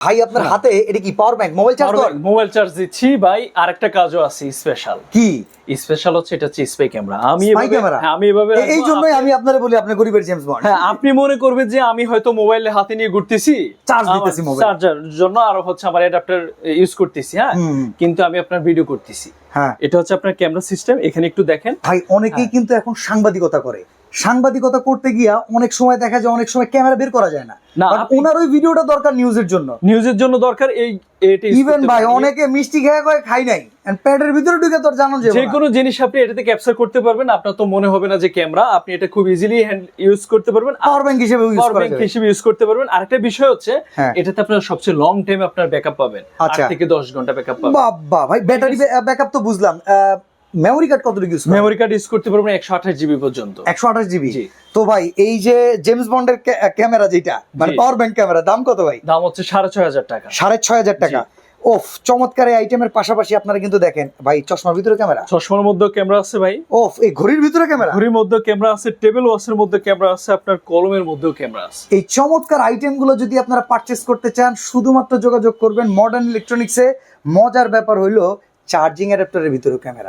ভাই আপনার হাতে এটা কি পাওয়ার ব্যাংক মোবাইল চার্জ করেন? মোবাইল চার্জ দিচ্ছি ভাই। আরেকটা কাজও আছে স্পেশাল। কি স্পেশাল হচ্ছে এটা হচ্ছে স্পাই ক্যামেরা। আমি এভাবে এই জন্যই আমি আপনারে বলি আপনি গরিবের জেমস বন্ড। হ্যাঁ, আপনি মনে করবেন যে আমি হয়তো মোবাইল হাতে নিয়ে ঘুরতেছি, চার্জ দিতেছি মোবাইল চার্জার জন্য, আর হচ্ছে আমার অ্যাডাপ্টার ইউজ করতেছি। হ্যাঁ, কিন্তু আমি আপনার ভিডিও করতেছি। হ্যাঁ, এটা হচ্ছে আপনার ক্যামেরা সিস্টেম। এখানে একটু দেখেন ভাই অনেকেই কিন্তু এখন সাংবাদিকতা করে। সাংবাদিকতা করতে গিয়া অনেক সময় দেখা যায় অনেক সময় ক্যামেরা বের করা যায় না। ওনার ওই ভিডিওটা দরকার নিউজের জন্য দরকার। এই ইভেন ভাই অনেকে মিষ্টি খেয়ে কয় খাই নাই, এন্ড প্যাডের ভিতরে ঢুকে তোর জানো যে কোনো জিনিস আপনি এটাতে ক্যাপচার করতে পারবেন। আপনার তো মনে হবে না যে ক্যামেরা, আপনি এটা খুব ইজিলি ইউজ করতে পারবেন, পাওয়ার ব্যাংক হিসেবে ইউজ করতে পারবেন। আরেকটা বিষয় হচ্ছে এটাতে আপনার সবচেয়ে লং টাইম আপনার ব্যাকআপ পাবেন। 8 থেকে 10 ঘন্টা ব্যাকআপ পাবেন। বাবা ভাই ব্যাটারি ব্যাকআপ তো বুঝলাম। মেমোরি কার্ড কতটুকু ইউজ? মেমোরি কার্ড ইউজ করতে পারবেন 128 জিবি পর্যন্ত। 128 জিবি। তো ভাই এই যে জেমস বন্ডের ক্যামেরা যেটা মানে পাওয়ার ব্যাংক ক্যামেরা, দাম কত ভাই? দাম হচ্ছে 6500 টাকা। 6500 টাকা। ওফ, চমৎকার এই আইটেমের পাশাপাশি আপনারা কিন্তু দেখেন ভাই চশমার ভিতরে ক্যামেরা, চশমার মধ্যে ক্যামেরা আছে ভাই। ওফ, এই ঘড়ির ভিতরে ক্যামেরা, ঘড়ির মধ্যে ক্যামেরা আছে, টেবিল ওয়াচের মধ্যে ক্যামেরা আছে, আপনার কলমের মধ্যেও ক্যামেরা আছে। এই চমৎকার আইটেমগুলো যদি আপনারা পারচেজ করতে চান শুধুমাত্র যোগাযোগ করবেন মডার্ন ইলেকট্রনিক্সে। মজার ব্যাপার হইলো চার্জিং অ্যাডাপ্টারের ভিতরে ক্যামেরা আছে।